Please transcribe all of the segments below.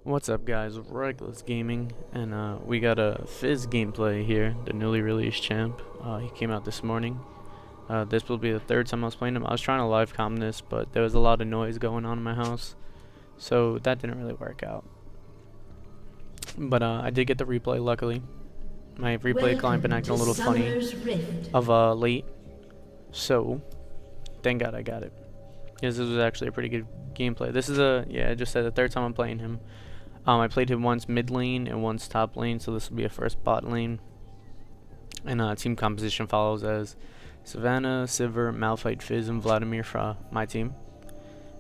What's up, guys? Reckless Gaming, and we got a Fizz gameplay here, the newly released champ. He came out this morning. This will be the third time I was playing him. I was trying to live com this, but there was a lot of noise going on in my house, so that didn't really work out. But I did get the replay, luckily. My replay client been acting a little funny of late, so thank God I got it. Because this was actually a pretty good gameplay. This is I just said the third time I'm playing him. I played him once mid lane and once top lane, so this will be a first bot lane. And team composition follows as Savannah, Sivir, Malphite, Fizz, and Vladimir for my team.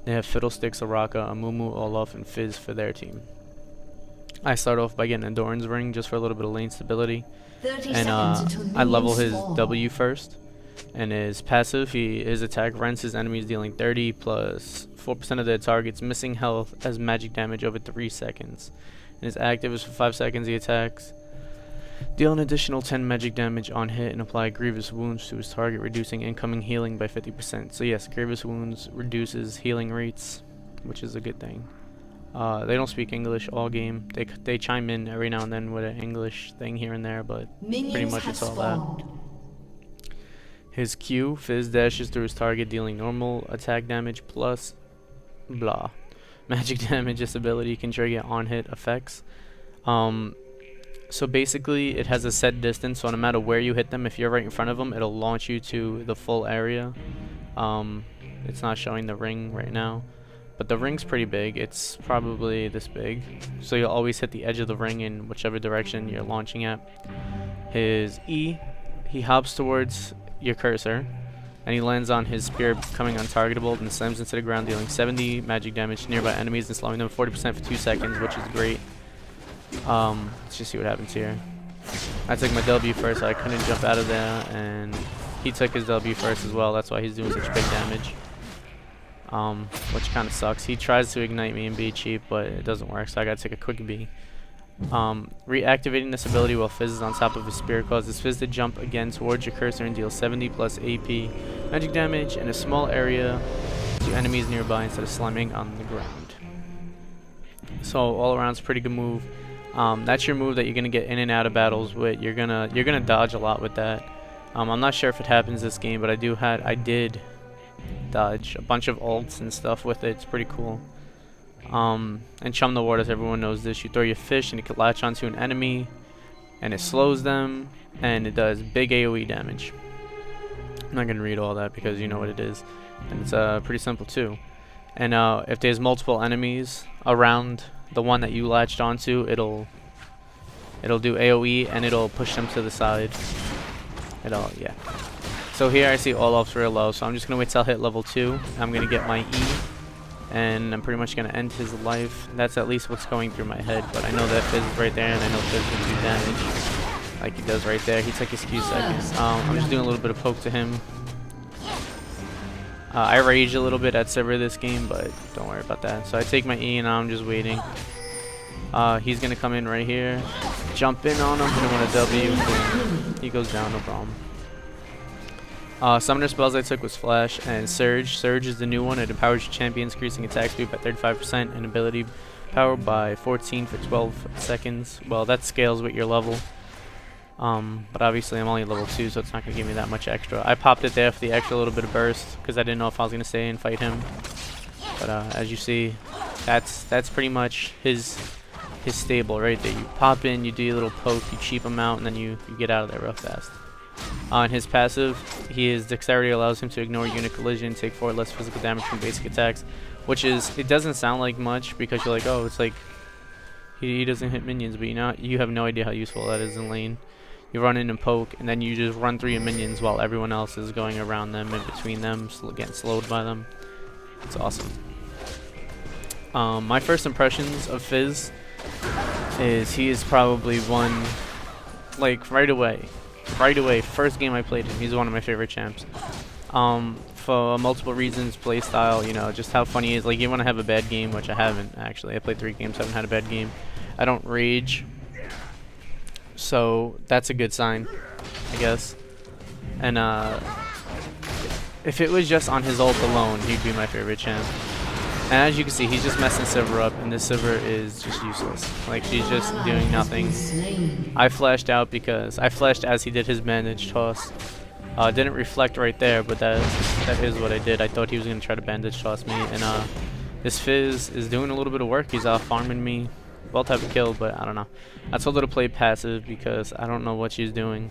They have Fiddlesticks, Araka, Amumu, Olaf, and Fizz for their team. I start off by getting Endurance Ring just for a little bit of lane stability. And I level his W first. And his passive, his attack rents his enemies, dealing 30 plus 4% of their targets missing health as magic damage over 3 seconds. And his active is for 5 seconds. He attacks, deal an additional 10 magic damage on hit, and apply grievous wounds to his target, reducing incoming healing by 50%. So yes, grievous wounds reduces healing rates, which is a good thing. They don't speak English all game. They chime in every now and then with an English thing here and there, but pretty much it's all that. His Q, Fizz dashes through his target, dealing normal attack damage plus blah. Magic damage. This ability can trigger on-hit effects. So basically, it has a set distance, so no matter where you hit them, if you're right in front of them, it'll launch you to the full area. It's not showing the ring right now, but the ring's pretty big. It's probably this big, so you'll always hit the edge of the ring in whichever direction you're launching at. His E, he hops towards your cursor, and he lands on his spear, becoming untargetable, and slams into the ground, dealing 70 magic damage to nearby enemies and slowing them 40% for 2 seconds, which is great. Let's just see what happens here. I took my W first, so I couldn't jump out of there, and he took his W first as well. That's why he's doing such big damage, which kind of sucks. He tries to ignite me and be cheap, but it doesn't work, so I gotta take a quick B. Reactivating this ability while Fizz is on top of his spear causes Fizz to jump again towards your cursor and deal 70 plus AP magic damage in a small area to enemies nearby instead of slamming on the ground. So all around, it's a pretty good move. That's your move that you're gonna get in and out of battles with. You're gonna dodge a lot with that. I'm not sure if it happens this game, but I did dodge a bunch of ults and stuff with it. It's pretty cool. And Chum the Waters, everyone knows this. You throw your fish and it can latch onto an enemy, and it slows them, and it does big AoE damage. I'm not going to read all that because you know what it is, and it's pretty simple too. And if there's multiple enemies around the one that you latched onto, it'll do AoE, and it'll push them to the side. Yeah. So here I see Olaf's real low, so I'm just going to wait till I hit level 2. I'm going to get my E, and I'm pretty much going to end his life. That's at least what's going through my head, but I know that Fizz is right there, and I know Fizz can do damage like he does right there. He took his Q seconds. I'm just doing a little bit of poke to him. I rage a little bit at Sivir this game, but don't worry about that. So I take my E, and now I'm just waiting. He's going to come in right here, jump in on him, hit him with a W, and he goes down, no problem. Summoner spells I took was Flash and Surge. Surge is the new one. It empowers your champions, increasing attack speed by 35% and ability power by 14 for 12 seconds. Well, that scales with your level. But obviously I'm only level 2, so it's not going to give me that much extra. I popped it there for the extra little bit of burst because I didn't know if I was going to stay and fight him. But as you see, that's pretty much his stable right there. You pop in, you do your little poke, you cheap him out, and then you get out of there real fast. On his passive, his dexterity allows him to ignore unit collision, take 4 less physical damage from basic attacks, which is, it doesn't sound like much because you're like, oh, it's like he doesn't hit minions, but you have no idea how useful that is in lane. You run in and poke, and then you just run through your minions while everyone else is going around them and between them, getting slowed by them. It's awesome. My first impressions of Fizz is he is probably one, like right away, first game I played him, he's one of my favorite champs. For multiple reasons, playstyle, just how funny he is. Like, you want to have a bad game, which I haven't actually. I played 3 games, haven't had a bad game. I don't rage, so that's a good sign, I guess. And if it was just on his ult alone, he'd be my favorite champ. And as you can see, he's just messing Sivir up, and this Sivir is just useless. Like, she's just doing nothing. I flashed out because I flashed as he did his bandage toss. Didn't reflect right there, but that is what I did. I thought he was going to try to bandage toss me, and this Fizz is doing a little bit of work. He's farming me. Well type of kill, but I don't know. I told her to play passive because I don't know what she's doing.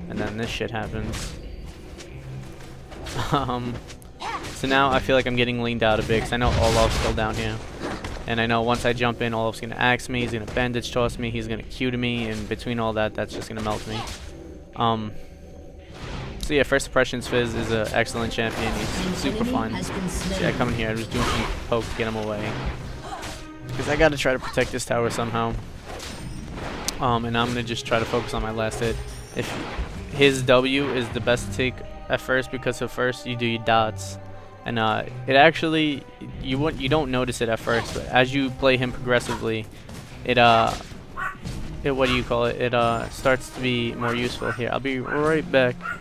And then this shit happens. So now I feel like I'm getting leaned out a bit because I know Olaf's still down here. And I know once I jump in, Olaf's going to axe me, he's going to bandage toss me, he's going to Q to me, and between all that, that's just going to melt me. So yeah, First Impressions Fizz is an excellent champion. He's super fun. See, I come in here, I'm just doing some poke to get him away. Because I got to try to protect this tower somehow. And I'm going to just try to focus on my last hit. If his W is the best to take at first, because at first you do your dots. And it actually, you don't notice it at first, but as you play him progressively, it what do you call it? It starts to be more useful. Here, I'll be right back. I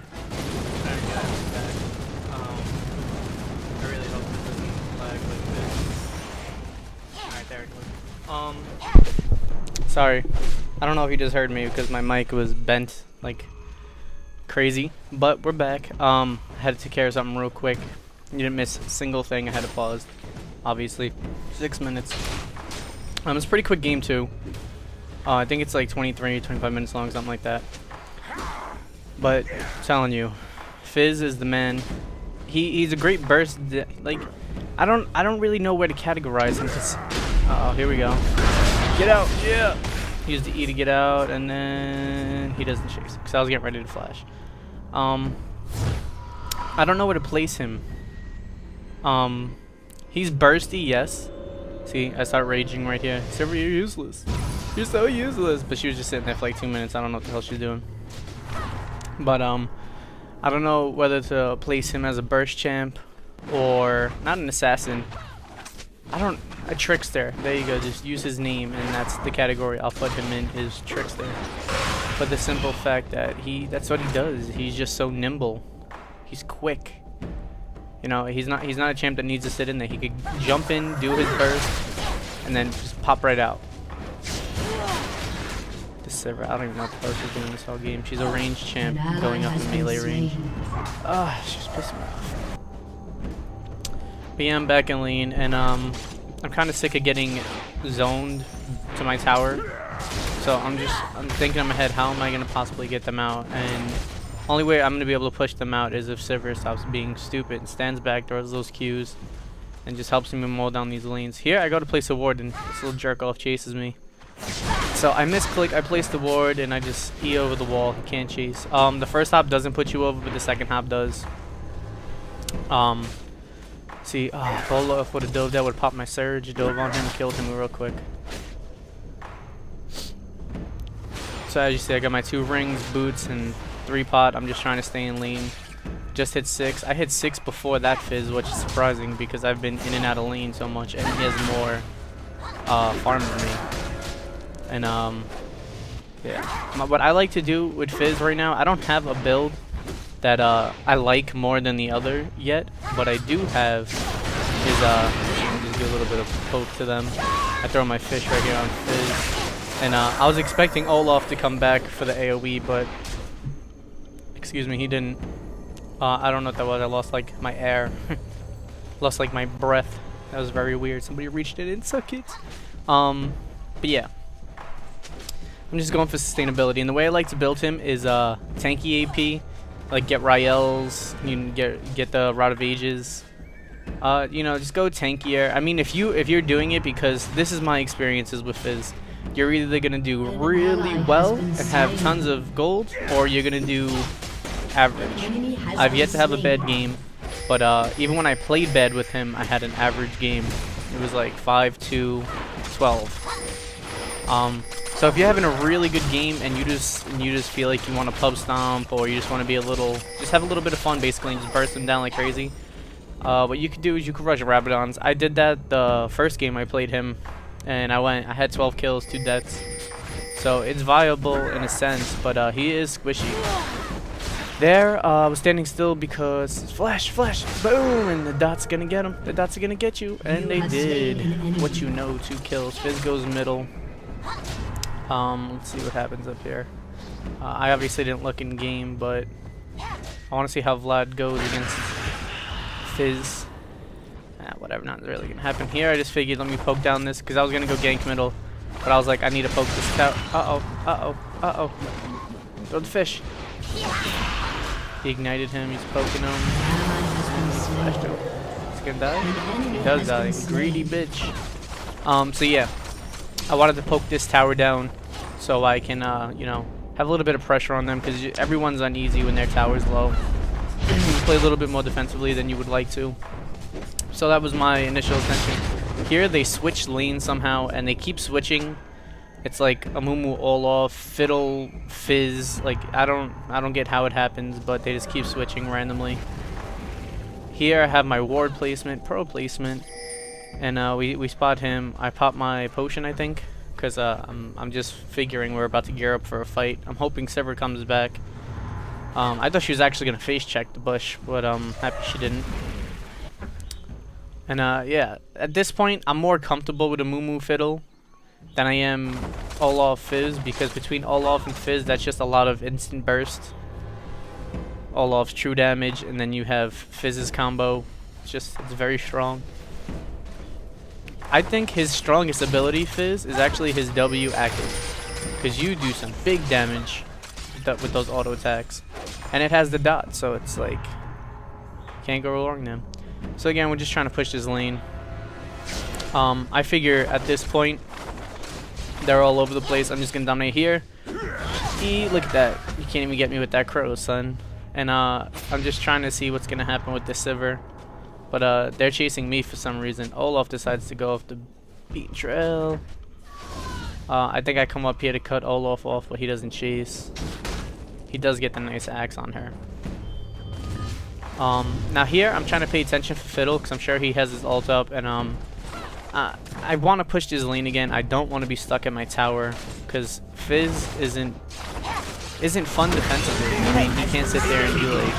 really hope it doesn't lag like this. Alright, there it goes. Sorry, I don't know if you just heard me because my mic was bent like crazy, but we're back. I had to take care of something real quick. You didn't miss a single thing. I had to pause. Obviously, 6 minutes. It's a pretty quick game too. I think it's like 25 minutes long, something like that. But I'm telling you, Fizz is the man. He's a great burst. Like, I don't really know where to categorize him. Uh-oh, here we go. Get out, yeah. Use the E to get out, and then he doesn't chase because I was getting ready to flash. I don't know where to place him. He's bursty, yes. See, I start raging right here. Sivir, you're useless. You're so useless. But she was just sitting there for like 2 minutes. I don't know what the hell she's doing. But I don't know whether to place him as a burst champ or not an assassin. A trickster. There you go. Just use his name, and that's the category I'll put him in, is trickster. But the simple fact that that's what he does. He's just so nimble. He's quick. You know, he's not a champ that needs to sit in there. He could jump in, do his burst, and then just pop right out. This Sivir, I don't even know what the hell she's doing this whole game. She's a ranged champ going up in melee range. She's pissing me off. But yeah, I'm back in lane, and I'm kind of sick of getting zoned to my tower. So I'm thinking in my head, how am I gonna possibly get them out? And only way I'm going to be able to push them out is if Sivir stops being stupid and stands back, throws those Qs, and just helps me mow down these lanes. Here I go to place a ward, and this little jerk off chases me. So I misclick, I place the ward, and I just E over the wall. He can't chase. The first hop doesn't put you over, but the second hop does. See, Olaf would have dove that, would have popped my surge, dove on him, killed him real quick. So as you see, I got my 2 rings, boots, and 3 pot. I'm just trying to stay in lane. Just hit 6. I hit 6 before that Fizz, which is surprising because I've been in and out of lane so much, and he has more farm than me. And yeah, what I like to do with Fizz right now, I don't have a build that I like more than the other yet. What I do have is just do a little bit of poke to them. I throw my fish right here on Fizz. And I was expecting Olaf to come back for the AoE, but excuse me, he didn't. I don't know what that was. I lost like my air. Lost like my breath. That was very weird. Somebody reached it and suck it. But yeah. I'm just going for sustainability. And the way I like to build him is tanky AP. Like get Rael's, you can get the Rod of Ages. You know, just go tankier. I mean, if you're doing it, because this is my experiences with Fizz, you're either gonna do really well and have tons of gold, or you're gonna do average. I've yet to have a bad game, but even when I played bad with him, I had an average game. It was like 5-2-12. So if you're having a really good game and you just feel like you want to pub stomp, or you just want to be just have a little bit of fun basically, and just burst them down like crazy, what you could do is you could rush Rabadons. I did that the first game I played him, and I had 12 kills, 2 deaths. So it's viable in a sense, but he is squishy. There, I was standing still because flash, boom, and the dot's gonna get him. The dots are gonna get you, and they did. What you know, 2 kills. Fizz goes middle. Let's see what happens up here. I obviously didn't look in game, but I want to see how Vlad goes against Fizz. Whatever, not really gonna happen here. I just figured let me poke down this because I was gonna go gank middle, but I was like I need to poke this tower. Throw the fish. He ignited him. He's poking him. He's gonna die. He does die. Greedy bitch. So yeah, I wanted to poke this tower down so I can you know, have a little bit of pressure on them because everyone's uneasy when their tower's low. You play a little bit more defensively than you would like to. So that was my initial intention. Here they switch lanes somehow, and they keep switching. It's like Amumu Olaf, Fiddle, Fizz. Like I don't get how it happens, but they just keep switching randomly. Here I have my ward placement, pro placement, and we spot him. I pop my potion, I think, because I'm just figuring we're about to gear up for a fight. I'm hoping Sever comes back. I thought she was actually gonna face check the bush, but I'm happy she didn't. And yeah, at this point, I'm more comfortable with a Mumu Fiddle than I am Olaf Fizz, because between Olaf and Fizz, that's just a lot of instant burst. Olaf's true damage, and then you have Fizz's combo. It's very strong. I think his strongest ability, Fizz, is actually his W active, because you do some big damage with those auto attacks, and it has the dot, so it's like can't go wrong now. So again, we're just trying to push this lane. I figure at this point they're all over the place. I'm just gonna dominate here. Look at that! You can't even get me with that crow, son. And I'm just trying to see what's gonna happen with this Sivir. But they're chasing me for some reason. Olaf decides to go off the beat trail. I think I come up here to cut Olaf off, but he doesn't chase. He does get the nice axe on her. Now here, I'm trying to pay attention for Fiddle, because I'm sure he has his ult up, and I want to push this lane again. I don't want to be stuck at my tower, because Fizz isn't fun defensively. I mean, he can't sit there and be like...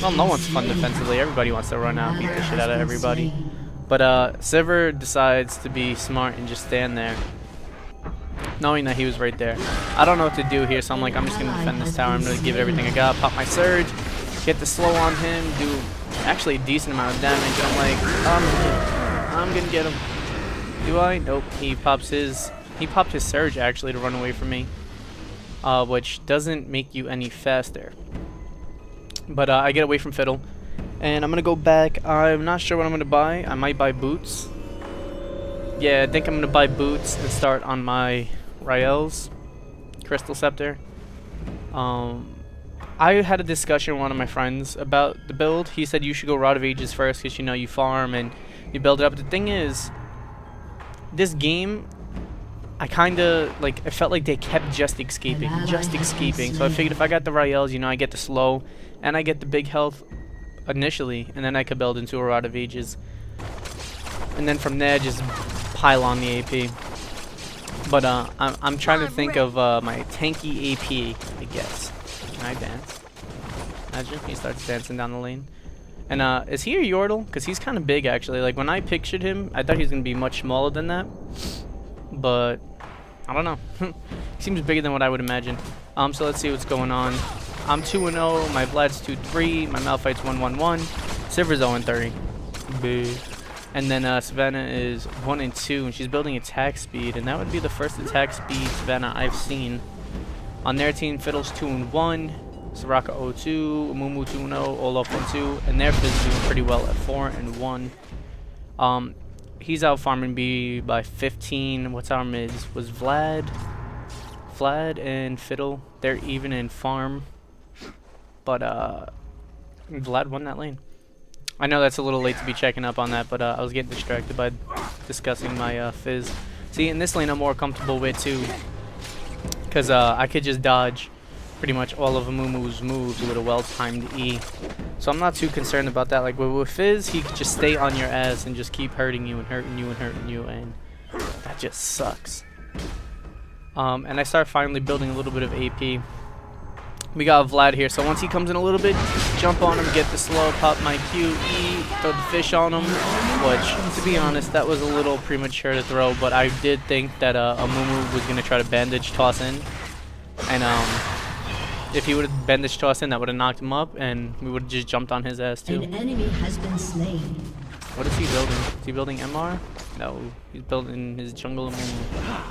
Well, no one's fun defensively. Everybody wants to run out and beat the shit out of everybody. But Sivir decides to be smart and just stand there, knowing that he was right there. I don't know what to do here, so I'm like, I'm just going to defend this tower. I'm going to give it everything I got. Pop my surge, get the slow on him, do actually a decent amount of damage. I'm like, I'm going to get him. Do I? Nope. He popped his surge actually to run away from me, which doesn't make you any faster. But I get away from Fiddle, and I'm going to go back. I'm not sure what I'm going to buy. I might buy boots. Yeah, I think I'm going to buy boots and start on my Rael's Crystal Scepter. I had a discussion with one of my friends about the build. He said you should go Rod of Ages first because, you know, you farm and you build it up. The thing is, this game, I kind of, like, I felt like they kept just escaping. So I figured if I got the Rael's, you know, I get the slow and I get the big health initially, and then I could build into a Rod of Ages. And then from there, just pile on the AP. But I'm trying to think of my tanky AP, I guess. Can I dance? Imagine he starts dancing down the lane. And is he a Yordle? Because he's kind of big, actually. Like, when I pictured him, I thought he was going to be much smaller than that. But I don't know. He seems bigger than what I would imagine. So let's see what's going on. I'm 2-0. My Vlad's 2-3. My Malphite's 1-1-1. Sivir's 0-3. Boo. And then Savannah is 1-2, and she's building attack speed, and that would be the first attack speed Savannah I've seen. On their team, Fiddle's 2-1, Soraka 0-2, Mumu 2-0, Olaf 1-2, and their Fizz is doing pretty well at 4-1. He's out farming B by 15. What's our mids? Was Vlad and Fiddle, they're even in farm, but Vlad won that lane. I know that's a little late to be checking up on that, but I was getting distracted by discussing my Fizz. See, in this lane I'm more comfortable with too, because I could just dodge pretty much all of Amumu's moves with a well-timed E. So I'm not too concerned about that. Like with Fizz, he could just stay on your ass and just keep hurting you and hurting you and hurting you, and that just sucks. And I start finally building a little bit of AP. We got Vlad here, so once he comes in a little bit, jump on him, get the slow, pop my Q, E, throw the fish on him, which, to be honest, that was a little premature to throw, but I did think that a Mumu was going to try to bandage toss in, and if he would have bandage tossed in, that would have knocked him up, and we would have just jumped on his ass too. An enemy has been slain. What is he building? Is he building MR? No, he's building his jungle Mumu.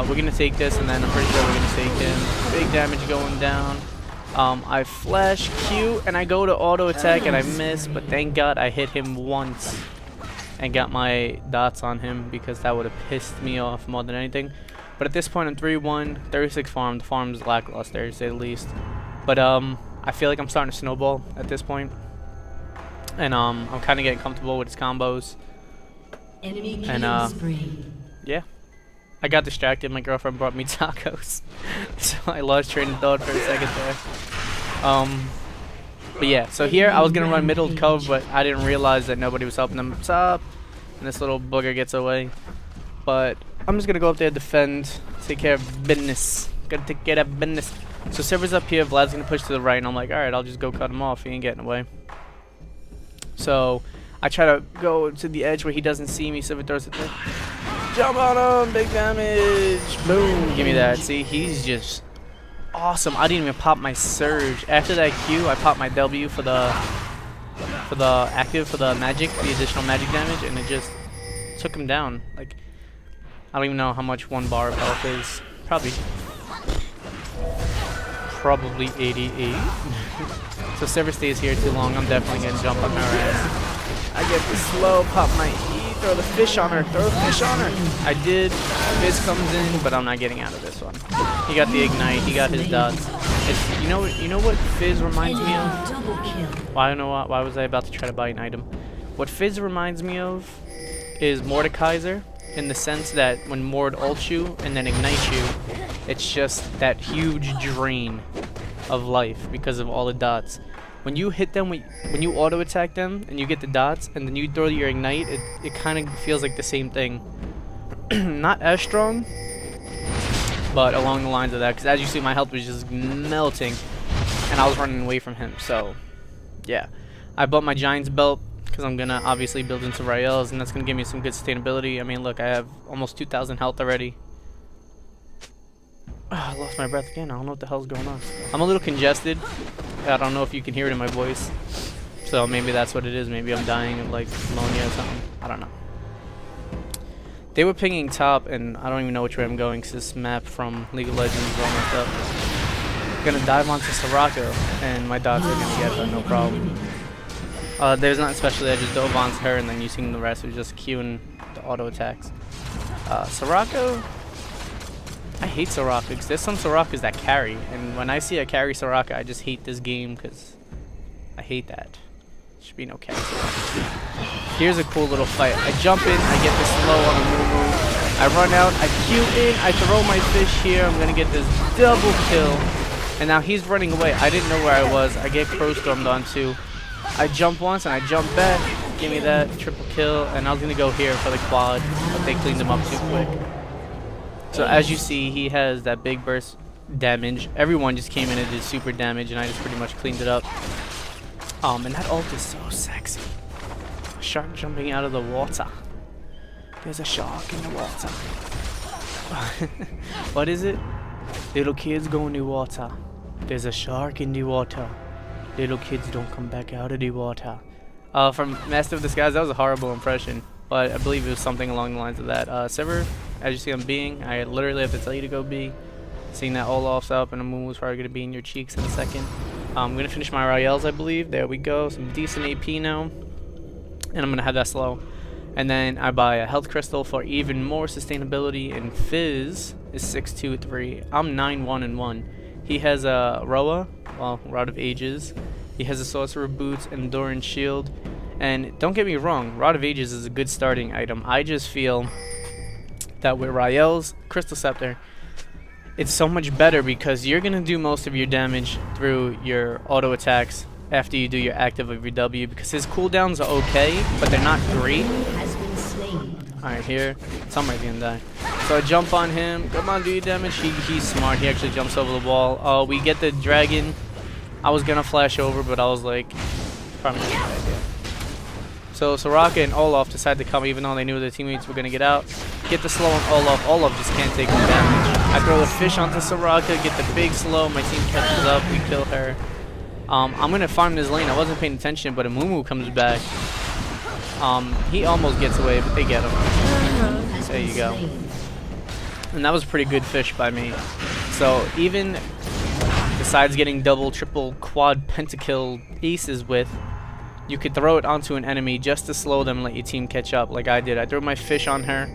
We're gonna take this, and then I'm pretty sure we're gonna take him. Big damage going down. I flash Q, and I go to auto attack, and I miss, but thank God I hit him once and got my dots on him, because that would have pissed me off more than anything. But at this point, I'm 3-1, 36 farm. The farm's lackluster, to say the least. But I feel like I'm starting to snowball at this point, and I'm kind of getting comfortable with his combos. Enemy killing spree. Yeah. I got distracted. My girlfriend brought me tacos, so I lost train of thought for a second there. But yeah, so here I was gonna run middle cover, but I didn't realize that nobody was helping them up top, and this little booger gets away. But I'm just gonna go up there, defend, take care of business. Gotta take care of business. So server's up here. Vlad's gonna push to the right, and I'm like, all right, I'll just go cut him off. He ain't getting away. So I try to go to the edge where he doesn't see me. Silver throws it there. Jump on him, big damage, boom, give me that. See, he's just awesome. I didn't even pop my surge. After that Q, I popped my W for the active, for the magic, the additional magic damage, and it just took him down. Like, I don't even know how much 1 bar of health is. Probably 88. So server stays here too long, I'm definitely gonna jump on her ass. I get the slow, pop my E, throw the fish on her, throw the fish on her. I did. Fizz comes in, but I'm not getting out of this one. He got the ignite, he got his dots. It's, you know what Fizz reminds me of? Well, I don't know why was I about to try to buy an item. What Fizz reminds me of is Mordekaiser, in the sense that when Mord ults you and then ignites you, it's just that huge drain of life because of all the dots. When you hit them, when you auto attack them and you get the dots and then you throw your ignite, it kind of feels like the same thing. Not as strong, but along the lines of that, because as you see, my health was just melting and I was running away from him. So yeah, I bought my Giant's belt because I'm gonna obviously build into Rael's, and that's gonna give me some good sustainability. I mean, look, I have almost 2,000 health already. I lost my breath again. I don't know what the hell's going on. I'm a little congested. I don't know if you can hear it in my voice. So maybe that's what it is. Maybe I'm dying of like pneumonia or something. I don't know. They were pinging top, and I don't even know which way I'm going because this map from League of Legends is all messed up. I'm gonna dive onto Soraka, and my dots are gonna get her, no problem. There's not especially, I just dove onto her, and then using the rest was just queuing the auto attacks. Soraka, I hate Soraka because there's some Sorakas that carry, and when I see a carry Soraka, I just hate this game because I hate that. Should be no carry Soraka. Here's a cool little fight. I jump in, I get this slow on a Mumu. I run out, I Q in, I throw my fish here. I'm gonna get this double kill, and now he's running away. I didn't know where I was. I get crow stormed onto. I jump once and I jump back. Give me that triple kill, and I was gonna go here for the quad, but they cleaned him up too quick. So as you see, he has that big burst damage. Everyone just came in and did super damage, and I just pretty much cleaned it up. And that ult is so sexy. A shark jumping out of the water. There's a shark in the water. What is it? Little kids go in the water. There's a shark in the water. Little kids don't come back out of the water. From Master of Disguise, that was a horrible impression, but I believe it was something along the lines of that. Sever, as you see I'm Bing, I literally have to tell you to go B. Seeing that Olaf's up and a moon was probably going to be in your cheeks in a second. I'm going to finish my Rael's, I believe. There we go. Some decent AP now. And I'm going to have that slow. And then I buy a health crystal for even more sustainability. And Fizz is 6-2-3. I'm 9-1-1. He has a Roa, well, Rod of Ages. He has a Sorcerer Boots and Doran Shield. And don't get me wrong, Rod of Ages is a good starting item. I just feel that with Rael's Crystal Scepter, it's so much better because you're going to do most of your damage through your auto attacks after you do your active of your W, because his cooldowns are okay, but they're not great. Alright, here. Somebody's gonna die. So I jump on him. Come on, do your damage. He's smart. He actually jumps over the wall. Oh, we get the dragon. I was gonna flash over, but I was like, probably not a good idea. So Soraka and Olaf decide to come, even though they knew their teammates were gonna get out. Get the slow on Olaf. Olaf just can't take no damage. I throw the fish onto Soraka, get the big slow. My team catches up. We kill her. I'm gonna farm this lane. I wasn't paying attention, but a Mumu comes back. He almost gets away, but they get him. There you go. And that was a pretty good fish by me. So even besides getting double, triple, quad, pentakill aces with, you could throw it onto an enemy just to slow them and let your team catch up, like I did. I threw my fish on her,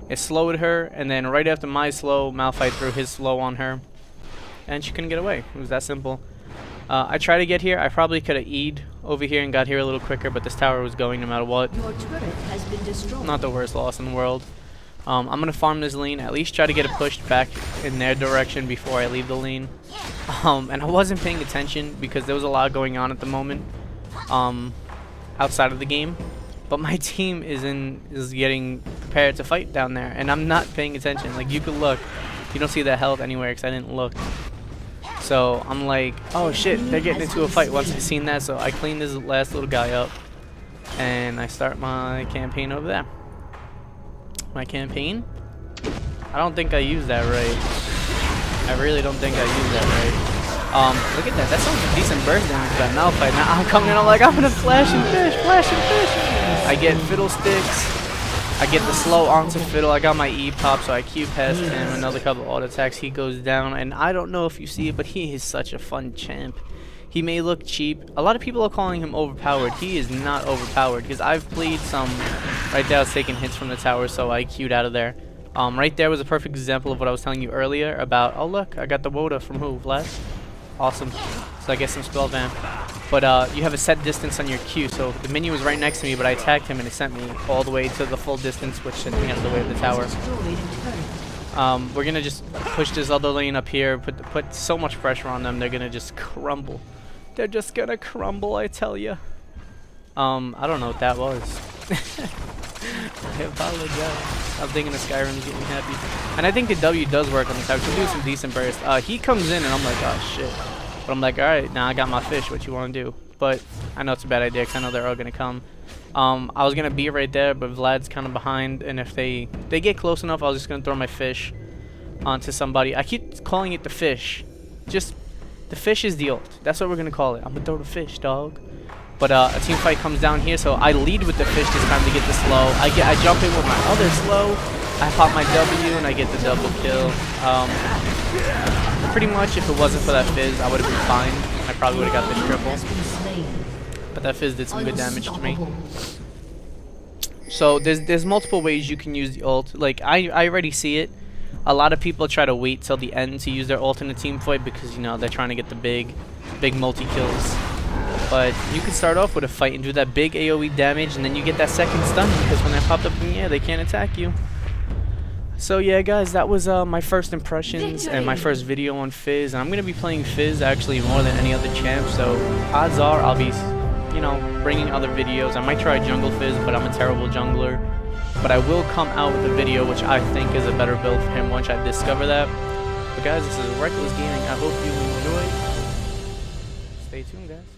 it slowed her, and then right after my slow, Malphite threw his slow on her, and she couldn't get away. It was that simple. I tried to get here. I probably could have E'd over here and got here a little quicker, but this tower was going no matter what. Your turret has been destroyed. Not the worst loss in the world. I'm going to farm this lane, at least try to get it pushed back in their direction before I leave the lane. And I wasn't paying attention because there was a lot going on at the moment outside of the game. But my team is getting prepared to fight down there, and I'm not paying attention. Like, you could look. You don't see the health anywhere because I didn't look. So I'm like, oh shit, they're getting into a fight once I seen that. So I clean this last little guy up, and I start my campaign over there. My campaign? I don't think I used that right. I really don't think I used that right. Look at that. That's some decent burst damage by Malphite. Now I'm coming in, I'm like, I'm gonna flash and fish, flash and fish. I get fiddlesticks. I get the slow onto Fiddle. I got my E pop, so I Q past him. Another couple auto attacks. He goes down, and I don't know if you see it, but he is such a fun champ. He may look cheap. A lot of people are calling him overpowered. He is not overpowered because I've played some. Right there, I was taking hits from the tower, so I Q'd out of there. Right there was a perfect example of what I was telling you earlier about. Oh look, I got the Woda from who? Vlad. Awesome. So I get some spell vamp. But you have a set distance on your Q, so the minion was right next to me, but I attacked him and it sent me all the way to the full distance, which sent me out of the way of the tower. We're gonna just push this other lane up here, put so much pressure on them, they're gonna just crumble. They're just gonna crumble, I tell ya. I don't know what that was. I apologize. I'm thinking the Skyrim's getting happy. And I think the W does work on the tower. Can do some decent burst. He comes in and I'm like, oh shit. But I'm like, alright, now I got my fish, what you want to do? But I know it's a bad idea because I know they're all going to come. I was going to be right there, but Vlad's kind of behind. And if they get close enough, I was just going to throw my fish onto somebody. I keep calling it the fish. Just, the fish is the ult. That's what we're going to call it. I'm going to throw the fish, dog. But a team fight comes down here, so I lead with the fish this time to get the slow. I jump in with my other slow. I pop my W and I get the double kill. Pretty much, if it wasn't for that Fizz, I would have been fine. I probably would have got the triple. But that Fizz did some good damage to me. So there's multiple ways you can use the ult. Like I already see it. A lot of people try to wait till the end to use their ult in a team fight because, you know, they're trying to get the big multi-kills. But you can start off with a fight and do that big AoE damage, and then you get that second stun because when they pop up in the air, they can't attack you. So yeah, guys, that was my first impressions and my first video on Fizz. And I'm going to be playing Fizz actually more than any other champ, so odds are I'll be, you know, bringing other videos. I might try Jungle Fizz, but I'm a terrible jungler. But I will come out with a video which I think is a better build for him once I discover that. But guys, this is Reckless Gaming. I hope you enjoyed. Stay tuned, guys.